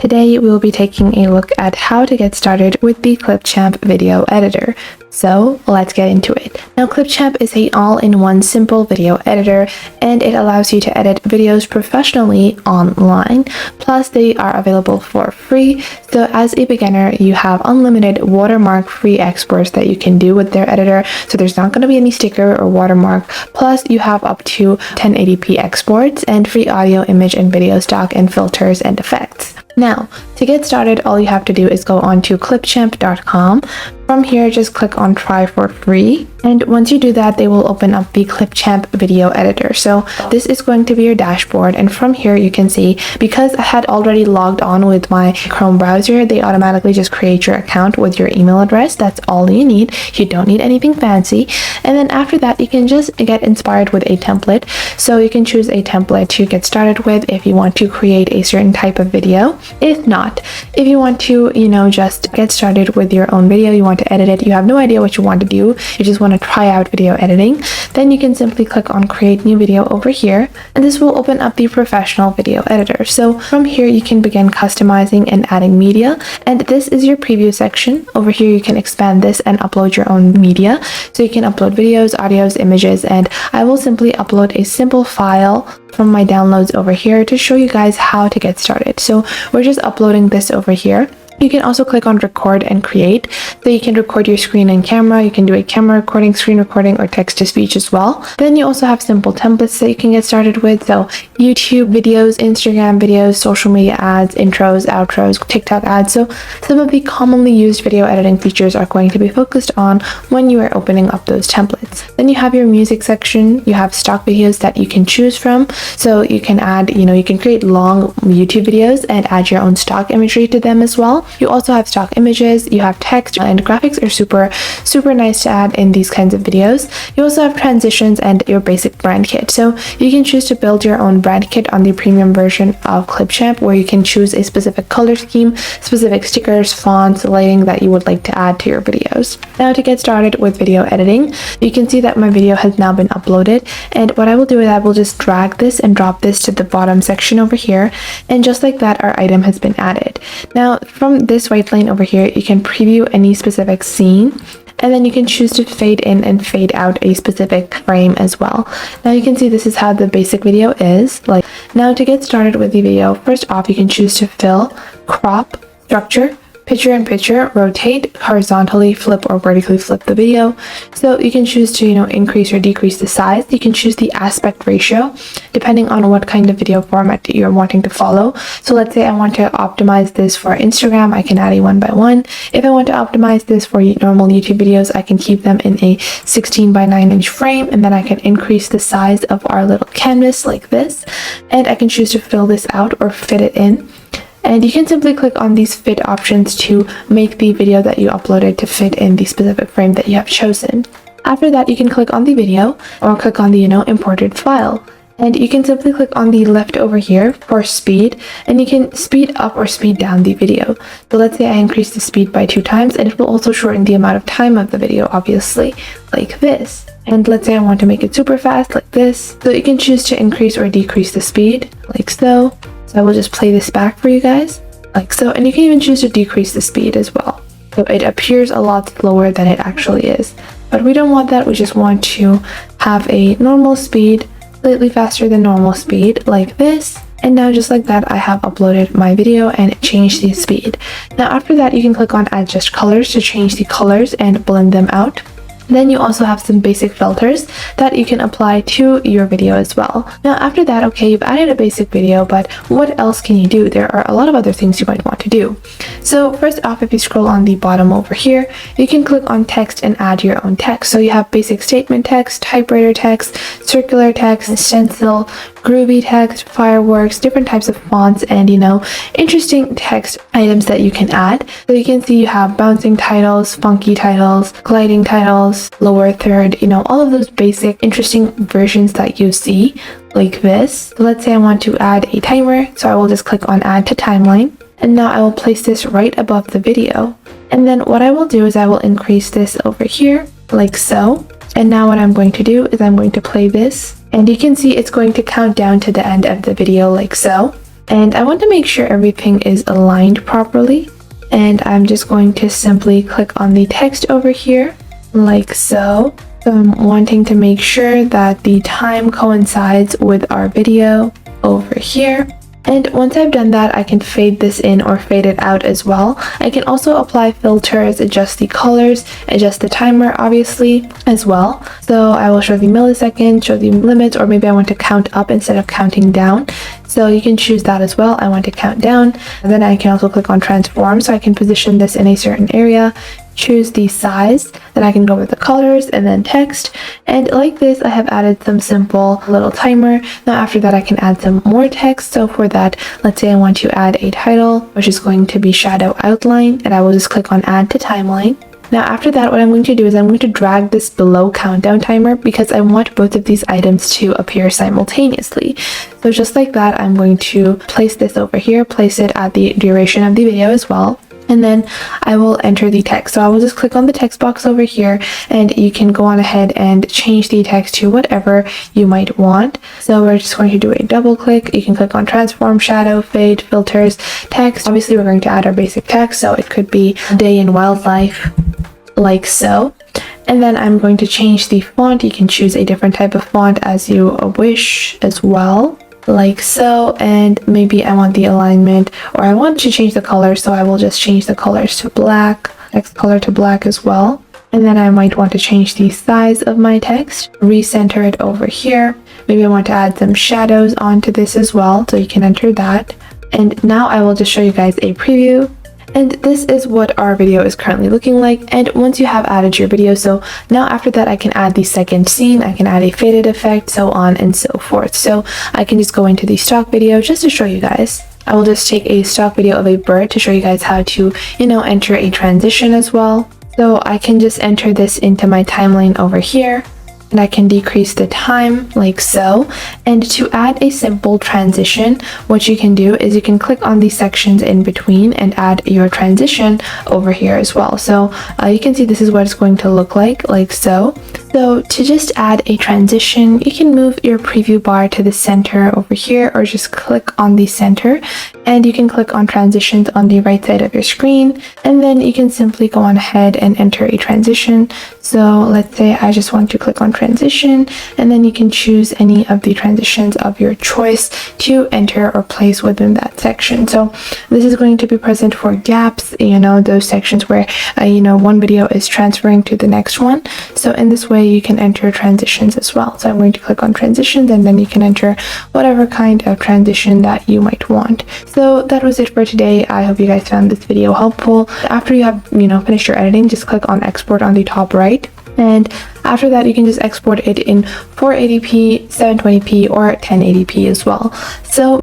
Today, we will be taking a look at how to get started with the Clipchamp video editor. So let's get into it. Now, Clipchamp is an all-in-one simple video editor, and it allows you to edit videos professionally online. Plus, they are available for free. So as a beginner, you have unlimited watermark-free exports that you can do with their editor. So there's not going to be any sticker or watermark. Plus, you have up to 1080p exports and free audio, image, and video stock and filters and effects. Now, to get started, all you have to do is go on to clipchamp.com. From here, just click on try for free. And once you do that, they will open up the Clipchamp video editor. So this is going to be your dashboard. And from here, you can see, because I had already logged on with my Chrome browser, they automatically just create your account with your email address. That's all you need. You don't need anything fancy. And then after that, you can just get inspired with a template. So you can choose a template to get started with if you want to create a certain type of video. If not, if you want to, just get started with your own video, you want to edit it, you have no idea what you want to do, you just want to try out video editing, then you can simply click on create new video over here, and this will open up the professional video editor. So from here, you can begin customizing and adding media, and this is your preview section. Over here, you can expand this and upload your own media. So you can upload videos, audios, images, and I will simply upload a simple file from my downloads over here to show you guys how to get started. So we're just uploading this over here. You can also click on record and create. So you can record your screen and camera. You can do a camera recording, screen recording, or text to speech as well. Then you also have simple templates that you can get started with. So YouTube videos, Instagram videos, social media ads, intros, outros, TikTok ads. So some of the commonly used video editing features are going to be focused on when you are opening up those templates. Then you have your music section. You have stock videos that you can choose from. So you can add, you can create long YouTube videos and add your own stock imagery to them as well. You also have stock images, you have text, and graphics are super nice to add in these kinds of videos. You also have transitions and your basic brand kit. So you can choose to build your own brand kit on the premium version of Clipchamp, where you can choose a specific color scheme, specific stickers, fonts, lighting that you would like to add to your videos. Now, to get started with video editing, you can see that my video has now been uploaded, and what I will do is I will just drag this and drop this to the bottom section over here, and just like that, our item has been added. Now, from this white line over here, you can preview any specific scene, and then you can choose to fade in and fade out a specific frame as well. Now you can see this is how the basic video is. Now, to get started with the video, first off, you can choose to fill, crop, structure, picture in picture, rotate, horizontally flip or vertically flip the video. So you can choose to, increase or decrease the size. You can choose the aspect ratio depending on what kind of video format you're wanting to follow. So let's say I want to optimize this for Instagram, I can add a 1:1. If I want to optimize this for normal YouTube videos, I can keep them in a 16:9 frame, and then I can increase the size of our little canvas like this, and I can choose to fill this out or fit it in. And you can simply click on these fit options to make the video that you uploaded to fit in the specific frame that you have chosen. After that, you can click on the video or click on the, imported file. And you can simply click on the left over here for speed, and you can speed up or speed down the video. So let's say I increase the speed by 2 times, and it will also shorten the amount of time of the video, obviously, like this. And let's say I want to make it super fast, like this. So you can choose to increase or decrease the speed, like so. So I will just play this back for you guys, like so. And you can even choose to decrease the speed as well. So it appears a lot slower than it actually is. But we don't want that. We just want to have a normal speed, slightly faster than normal speed, like this. And now, just like that, I have uploaded my video and changed the speed. Now, after that, you can click on adjust colors to change the colors and blend them out. Then you also have some basic filters that you can apply to your video as well. Now, after that, okay, you've added a basic video, but what else can you do? There are a lot of other things you might want to do. So first off, if you scroll on the bottom over here, you can click on text and add your own text. So you have basic statement text, typewriter text, circular text, stencil, groovy text, fireworks, different types of fonts, and interesting text items that you can add. So you can see you have bouncing titles, funky titles, gliding titles, lower third, all of those basic interesting versions that you see like this. So let's say I want to add a timer, so I will just click on add to timeline, and now I will place this right above the video. And then what I will do is I will increase this over here like so. And now what I'm going to do is I'm going to play this, and you can see it's going to count down to the end of the video like so. And I want to make sure everything is aligned properly. And I'm just going to simply click on the text over here, like so. So I'm wanting to make sure that the time coincides with our video over here. And once I've done that, I can fade this in or fade it out as well. I can also apply filters, adjust the colors, adjust the timer obviously as well. So I will show the milliseconds, show the limits, or maybe I want to count up instead of counting down. So you can choose that as well. I want to count down. And then I can also click on transform, so I can position this in a certain area, choose the size, then I can go with the colors and then text. And like this, I have added some simple little timer. Now after that, I can add some more text. So for that, let's say I want to add a title, which is going to be shadow outline, and I will just click on add to timeline. Now after that, what I'm going to do is I'm going to drag this below countdown timer because I want both of these items to appear simultaneously. So just like that, I'm going to place this over here, place it at the duration of the video as well. And then I will enter the text. So I will just click on the text box over here, and you can go on ahead and change the text to whatever you might want. So we're just going to do a double click. You can click on transform, shadow, fade, filters, text. Obviously we're going to add our basic text, so it could be day in wildlife, like so. And then I'm going to change the font. You can choose a different type of font as you wish as well, like so. And maybe I want the alignment, or I want to change the color, so I will just change the colors to black, text color to black as well. And then I might want to change the size of my text, recenter it over here. Maybe I want to add some shadows onto this as well, so you can enter that. And now I will just show you guys a preview. And this is what our video is currently looking like. And once you have added your video, so now after that, I can add the second scene, I can add a faded effect, so on and so forth. So I can just go into the stock video just to show you guys. I will just take a stock video of a bird to show you guys how to, enter a transition as well. So I can just enter this into my timeline over here, and I can decrease the time like so. And to add a simple transition, what you can do is you can click on the sections in between and add your transition over here as well. So you can see this is what it's going to look like so. So to just add a transition, you can move your preview bar to the center over here, or just click on the center, and you can click on transitions on the right side of your screen, and then you can simply go on ahead and enter a transition. So let's say I just want to click on transition, and then you can choose any of the transitions of your choice to enter or place within that section. So this is going to be present for gaps, those sections where one video is transferring to the next one. So in this way you can enter transitions as well. So I'm going to click on transitions, and then you can enter whatever kind of transition that you might want. So that was it for today. I hope you guys found this video helpful. After you have finished your editing, just click on export on the top right, and after that you can just export it in 480p, 720p, or 1080p as well. So